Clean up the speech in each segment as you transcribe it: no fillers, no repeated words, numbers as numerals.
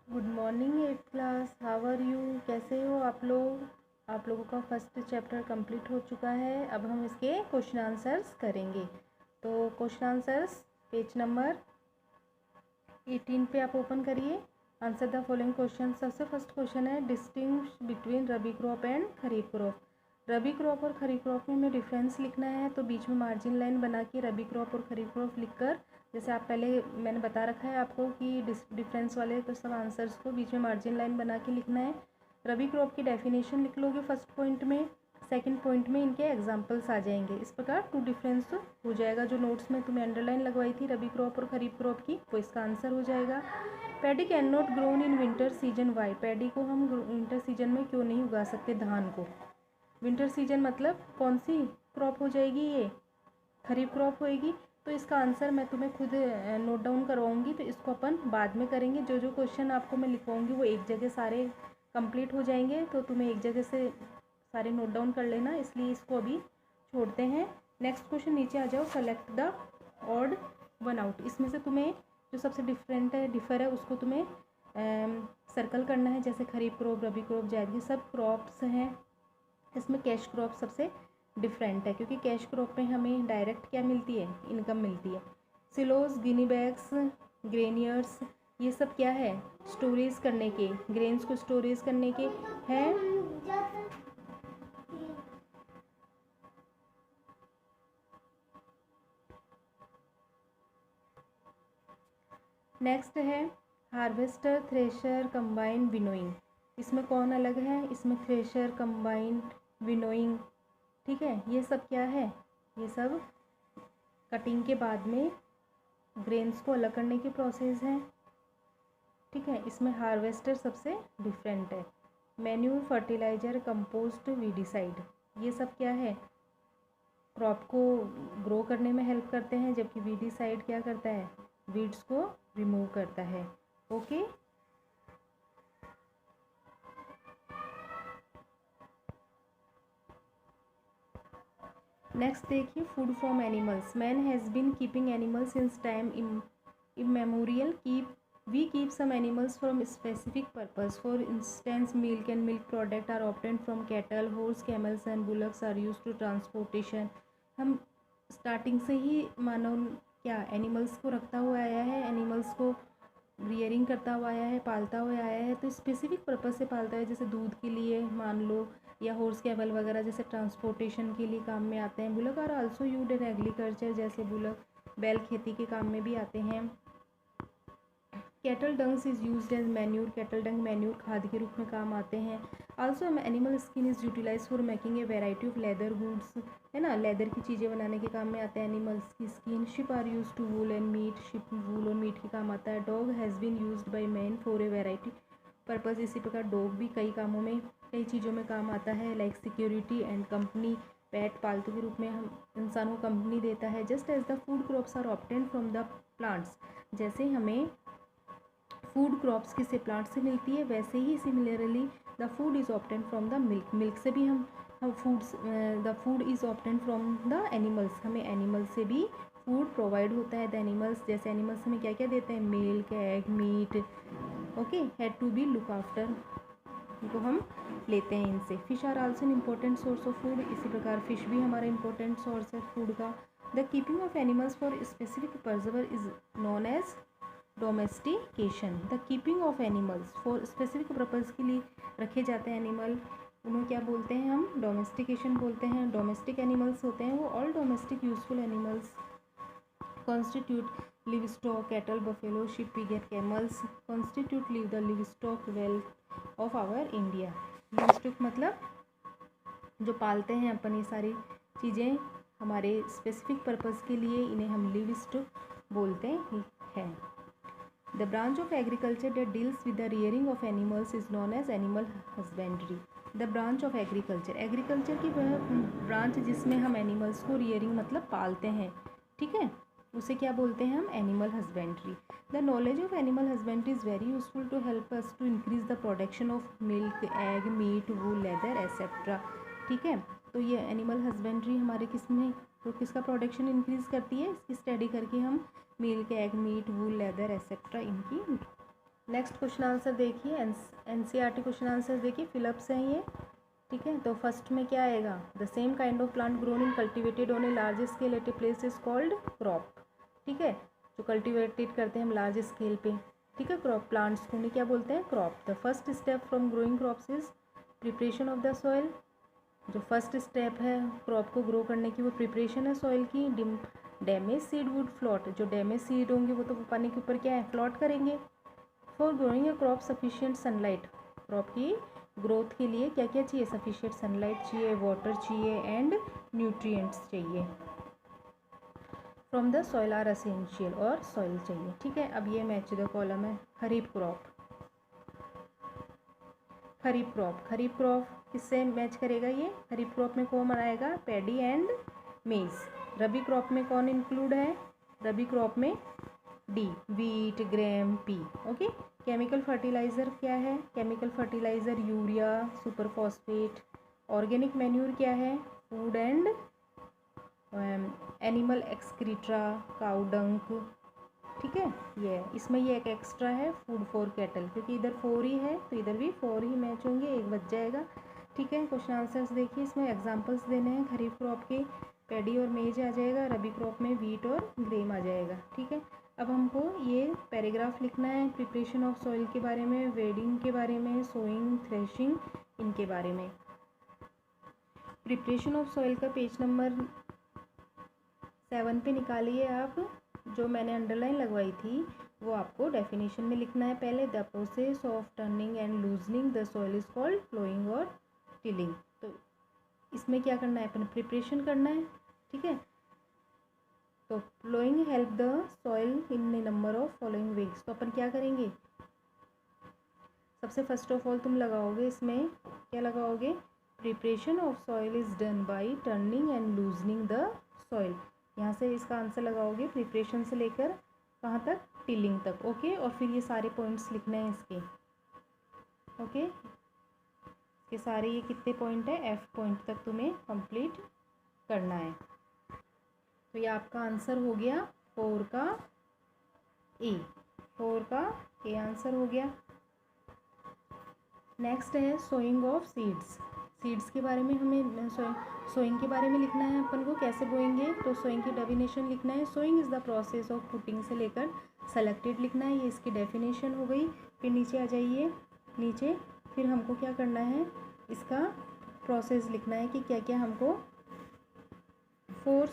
Good morning at class, how are you? कैसे हो आप लोग? आप लोगों का फर्स्ट चैप्टर कंप्लीट हो चुका है। अब हम इसके क्वेश्चन आंसर्स करेंगे। तो क्वेश्चन आंसर्स पेज नंबर 18 पे आप ओपन करिए। Answer the following question. सबसे फर्स्ट क्वेश्चन है distinguish between rabi crop and kharif crop. Rabi crop और खरीफ क्रॉप में हमें डिफरेंस लिखना है, तो बीच में मार्जिन लाइन बना के रबी क्रॉप और खरीफ क्रॉप लिखकर, जैसे आप पहले मैंने बता रखा है आपको कि डिफरेंस वाले तो सब आंसर्स को बीच में मार्जिन लाइन बना के लिखना है। रबी क्रॉप की डेफिनेशन लिख लोगे फर्स्ट पॉइंट में, सेकंड पॉइंट में इनके एग्जांपल्स आ जाएंगे। इस प्रकार टू डिफरेंस हो जाएगा। जो नोट्स में तुम्हें अंडरलाइन लगवाई थी रबी क्रॉप और खरीफ क्रॉप की, वो इसका आंसर हो जाएगा। Paddy can not grown in winter season why. Paddy को हम विंटर सीजन में क्यों नहीं उगा सकते? धान को विंटर सीजन मतलब कौन सी क्रॉप हो जाएगी? ये खरीफ क्रॉप होएगी। तो इसका आंसर मैं तुम्हें खुद नोट डाउन करवाऊंगी, तो इसको अपन बाद में करेंगे। जो जो क्वेश्चन आपको मैं लिखवाऊंगी वो एक जगह सारे कंप्लीट हो जाएंगे, तो तुम्हें एक जगह से सारे नोट डाउन कर लेना, इसलिए इसको अभी छोड़ते हैं। नेक्स्ट क्वेश्चन नीचे आ जाओ। Select the odd one out. इसमें से तुम्हें जो सबसे डिफर है उसको तुम्हें सर्कल करना है। जैसे खरीफ क्रॉप, रबी क्रॉप, जायद, ये सब क्रॉप्स हैं। इसमें कैश क्रॉप सबसे डिफरेंट है, क्योंकि कैश क्रॉप में हमें डायरेक्ट क्या मिलती है? इनकम मिलती है। सिलोस, गिनी बैग्स, ग्रेनियर्स, ये सब क्या है? स्टोरेज करने के, ग्रेन्स को स्टोरेज करने के हैं। नेक्स्ट है हार्वेस्टर, थ्रेशर, कंबाइन, विनोइंग। इसमें कौन अलग है? इसमें थ्रेशर, कंबाइन, विनोइंग, ठीक है। ये सब क्या है? ये सब कटिंग के बाद में ग्रेन्स को अलग करने की प्रोसेस है, ठीक है। इसमें हार्वेस्टर सबसे डिफरेंट है। मैन्यूर, फर्टिलाइजर, कंपोस्ट, वीडिसाइड, ये सब क्या है? क्रॉप को ग्रो करने में हेल्प करते हैं, जबकि वीडिसाइड क्या करता है? वीड्स को रिमूव करता है। ओके। नेक्स्ट देखिए, food from animals. Man has been keeping animals since time immemorial. We keep some animals from specific purpose. For instance, milk and milk product are obtained from cattle. Horse, camels and bullocks are used to transportation. हम starting से ही मानव क्या animals को रखता हुआ आया है, animals को rearing करता हुआ आया है, पालता हुआ आया है। तो स्पेसिफिक पर्पस से पालता है, जैसे दूध के लिए मान लो, या हॉर्स, कैमल वगैरह जैसे ट्रांसपोर्टेशन के लिए काम में आते हैं। Bullock are also used in agriculture, जैसे बुलक बैल खेती के काम में भी आते हैं। Cattle dungs is used as manure. Cattle dung manure खाद के रूप में काम आते हैं। Also animal skin is utilise for making a variety of leather goods, है ना। लेदर की चीज़ें बनाने के काम में आते हैं एनिमल्स की skin. Sheep are use to wool and meat. Sheep wool और मीट के काम आता है। Dog has been used by man for a variety purpose. इसी प्रकार डॉग भी कई कामों में, कई चीज़ों में काम आता है, लाइक सिक्योरिटी एंड कंपनी। पेट पालतू के रूप में हम इंसान को कंपनी देता है। Just as the food crops are obtain from the plants, जैसे हमें फूड क्रॉप्स किसे प्लांट से मिलती है, वैसे ही similarly the food is obtain from the milk. Milk से भी हम foods, the food is obtain from the animals. हमें एनिमल्स से भी फूड प्रोवाइड होता है। द एनिमल्स, जैसे एनिमल्स हमें क्या क्या देते हैं? Milk, egg, meat, okay. Had to be look after, इनको हम लेते हैं इनसे। Fish are also an important source of food. इसी प्रकार फिश भी हमारा इंपॉर्टेंट सोर्स है फूड का। The keeping of animals for specific purpose is known as domestication. The keeping of animals for specific purpose के लिए रखे जाते हैं एनिमल, उन्हें क्या बोलते हैं? हम डोमेस्टिकेशन बोलते हैं। डोमेस्टिक एनिमल्स होते हैं वो all domestic useful animals constitute livestock, cattle, buffalo, sheep, pig and camels constitute the livestock wealth of our India. livestock मतलब जो पालते हैं अपन ये सारी चीज़ें हमारे स्पेसिफिक पर्पज़ के लिए, इन्हें हम livestock बोलते हैं। The branch of agriculture that deals with the rearing of animals is known as animal husbandry. The branch of agriculture, agriculture की वह ब्रांच जिसमें हम एनिमल्स को रियरिंग मतलब पालते हैं, ठीक है, उसे क्या बोलते हैं हम? Animal husbandry. The knowledge of animal husbandry is very useful to help us to increase the production of milk, egg, meat, wool, leather etcetera, ठीक है। तो ये एनिमल हस्बेंड्री हमारे किसमें, तो किसका प्रोडक्शन इंक्रीज करती है? इसकी स्टडी करके हम milk, egg, meat, wool, leather etcetera इनकी नेक्स्ट क्वेश्चन आंसर देखिए, एनसीईआरटी क्वेश्चन आंसर देखिए, फिलअप्स हैं ये, ठीक है। तो फर्स्ट में क्या आएगा, the same kind of plant grown in cultivated on a large scale eight a place is called crop, ठीक है। जो कल्टिवेटेड करते हैं हम लार्ज स्केल पे, ठीक है, क्रॉप प्लांट्स को उन्हें क्या बोलते हैं, crop. The first step from growing crops is preparation of the soil. जो फर्स्ट स्टेप है क्रॉप को ग्रो करने की वो प्रिपरेशन है सॉइल की। डैमेज सीड वुड फ्लोट, जो डैमेज सीड होंगे वो तो पानी के ऊपर क्या है, फ्लोट करेंगे। For growing a crop sufficient sunlight, crop की ग्रोथ के लिए क्या क्या चाहिए, सफिशिएंट सनलाइट चाहिए, वाटर चाहिए एंड न्यूट्रिएंट्स चाहिए। From the soil are essential, और सॉइल चाहिए, ठीक है। अब ये मैच द कॉलम है kharif crop. Kharif crop, kharif crop किससे मैच करेगा ये, खरीफ क्रॉप में कौन आएगा, पैडी एंड मेज। रबी क्रॉप में कौन इंक्लूड है, रबी क्रॉप में D, wheat, Graeme, P, okay. Chemical fertiliser क्या है, chemical fertiliser urea, super phosphate. Organic manure क्या है, फूड एंड एनिमल एक्सक्रीट्रा, काउ डंक, ठीक है। ये इसमें ये एक एक्स्ट्रा है फूड फॉर कैटल, क्योंकि इधर 4 ही है तो इधर भी 4 ही मैच होंगे, एक बच जाएगा, ठीक है। क्वेश्चन आंसर्स देखिए, इसमें एग्जांपल्स देने हैं। खरीफ क्रॉप के पैडी और मेज आ जाएगा, रबी क्रॉप में वीट और ग्रेम आ जाएगा, ठीक है। अब हमको ये पैराग्राफ लिखना है प्रिपरेशन ऑफ सॉइल के बारे में, वेडिंग के बारे में, सोइंग, थ्रेशिंग, इनके बारे में। प्रिपरेशन ऑफ सॉइल का पेज नंबर 7 पे निकालिए आप। जो मैंने अंडरलाइन लगवाई थी वो आपको डेफिनेशन में लिखना है पहले। The process of turning and loosening the soil is called ploughing और टिलिंग। तो इसमें क्या करना है, अपन प्रिपरेशन करना है, ठीक है। तो ploughing help the soil in A number of following veg. तो अपन क्या करेंगे, सबसे फर्स्ट ऑफ ऑल तुम लगाओगे इसमें, क्या लगाओगे, preparation of soil is done by turning and loosening the soil. यहाँ से इसका आंसर लगाओगे प्रिपरेशन से लेकर कहाँ तक, टिलिंग तक, ओके। और फिर ये सारे पॉइंट्स लिखने हैं इसके, ओके। ये सारे ये कितने पॉइंट है, एफ पॉइंट तक तुम्हें कंप्लीट करना है। तो ये आपका आंसर हो गया 4 का ए, 4 का ए आंसर हो गया। नेक्स्ट है सोइंग ऑफ सीड्स। सीड्स के बारे में हमें सोइंग के बारे में लिखना है अपन को, कैसे बोएंगे। तो सोइंग की डेफिनेशन लिखना है, sowing is the process of putting से लेकर सेलेक्टेड लिखना है, ये इसकी डेफिनेशन हो गई। फिर नीचे आ जाइए, नीचे फिर हमको क्या करना है, इसका प्रोसेस लिखना है कि क्या क्या हमको for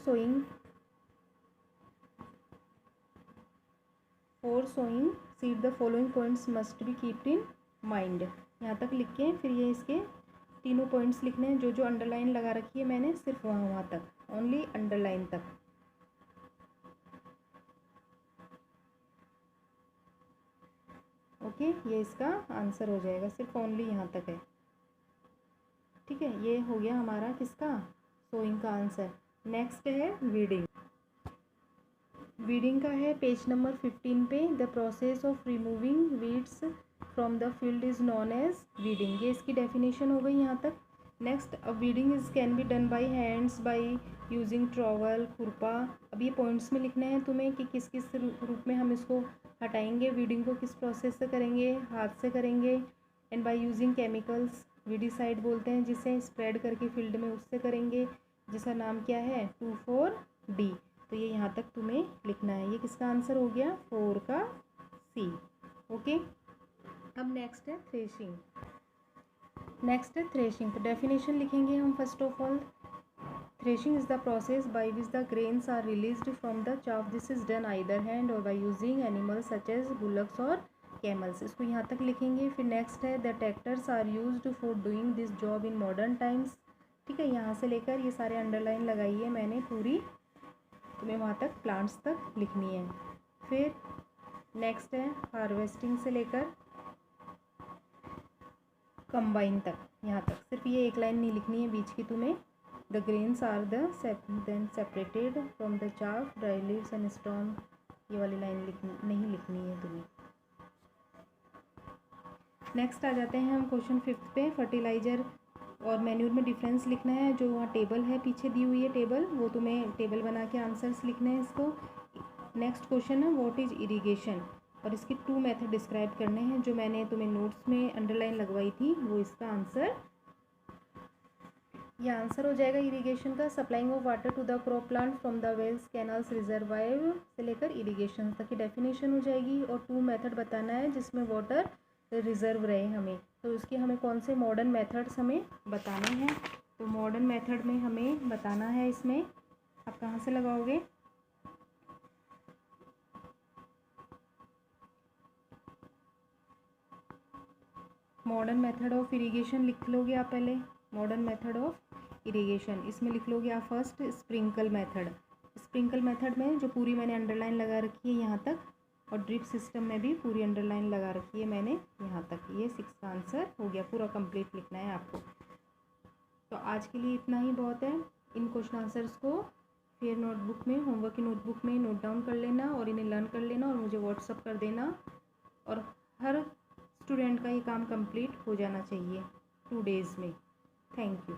sowing seed the following points must be keeped in mind. यहाँ तक लिख के फिर ये इसके तीनों पॉइंट्स लिखने हैं, जो जो अंडरलाइन लगा रखी है मैंने, सिर्फ वहाँ तक, ओनली अंडरलाइन तक, ओके। ये इसका आंसर हो जाएगा, सिर्फ ओनली यहाँ तक है, ठीक है। ये हो गया हमारा किसका, सोइंग का आंसर। नेक्स्ट है वीडिंग। वीडिंग का है पेज नंबर 15 पे। The process of removing weeds from the field is known as weeding, ये इसकी डेफिनेशन हो गई यहाँ तक। नेक्स्ट, अब weeding is can be done by hands by using trowel, खुरपा। अब ये पॉइंट्स में लिखना है तुम्हें कि किस किस रूप में हम इसको हटाएंगे, वीडिंग को किस प्रोसेस से करेंगे, हाथ से करेंगे, and by using chemicals, weedicide बोलते हैं जिसे, स्प्रेड करके फील्ड में उससे करेंगे, जिसका नाम क्या है 2,4-D। तो ये यहाँ तक तुम्हें लिखना है। ये किसका आंसर हो गया, 4 का सी, ओके। अब नेक्स्ट है थ्रेशिंग। नेक्स्ट है थ्रेशिंग। तो डेफिनेशन लिखेंगे हम first of all. Threshing is the process by which the grains are released from the chaff. This is done either hand or by using animals such as bullocks or camels. इसको यहाँ तक लिखेंगे। फिर next है the tractors are used for doing this job in modern times, ठीक है। यहाँ से लेकर ये सारे अंडरलाइन लगाई है मैंने पूरी, तुम्हें वहाँ तक प्लांट्स तक लिखनी है। फिर नेक्स्ट है हार्वेस्टिंग से लेकर कंबाइन तक, यहाँ तक। सिर्फ ये एक लाइन नहीं लिखनी है बीच की तुम्हें। The grains are then separated from the chaff, dry leaves and stem, ये वाली लाइन नहीं लिखनी है तुम्हें। नेक्स्ट आ जाते हैं हम क्वेश्चन 5 पे। फर्टिलाइज़र और मैन्यूर में डिफरेंस लिखना है। जो वहाँ टेबल है पीछे दी हुई है टेबल, वो तुम्हें टेबल बना के आंसर्स लिखने हैं इसको। नेक्स्ट क्वेश्चन है व्हाट इज इरिगेशन। और इसके 2 मेथड डिस्क्राइब करने हैं जो मैंने तुम्हें नोट्स में अंडरलाइन लगवाई थी, वो इसका आंसर, ये आंसर हो जाएगा इरिगेशन का, supplying of water to the crop plant from the wells, canals, reservoir से लेकर इरिगेशन तक की डेफिनेशन हो जाएगी। और 2 मेथड बताना है जिसमें वाटर रिजर्व रहे हमें, तो इसके हमें कौन से मॉडर्न मेथड्स हमें बताने हैं। तो मॉडर्न मेथड में हमें बताना है, इसमें आप कहाँ से लगाओगे, मॉडर्न मेथड ऑफ इरिगेशन लिख लोगे आप पहले, मॉडर्न मेथड ऑफ इरिगेशन, इसमें लिख लोगे आप first sprinkle method. Sprinkle method में जो पूरी मैंने अंडरलाइन लगा रखी है यहाँ तक, और ड्रिप सिस्टम में भी पूरी अंडरलाइन लगा रखी है मैंने यहाँ तक। ये 6 का आंसर हो गया, पूरा कंप्लीट लिखना है आपको। तो आज के लिए इतना ही बहुत है। इन क्वेश्चन आंसर्स को फिर नोटबुक में, होमवर्क की नोटबुक में नोट डाउन कर लेना और इन्हें लर्न कर लेना और मुझे व्हाट्सअप कर देना। और हर स्टूडेंट का ये काम कंप्लीट हो जाना चाहिए 2 डेज़ में। Thank you.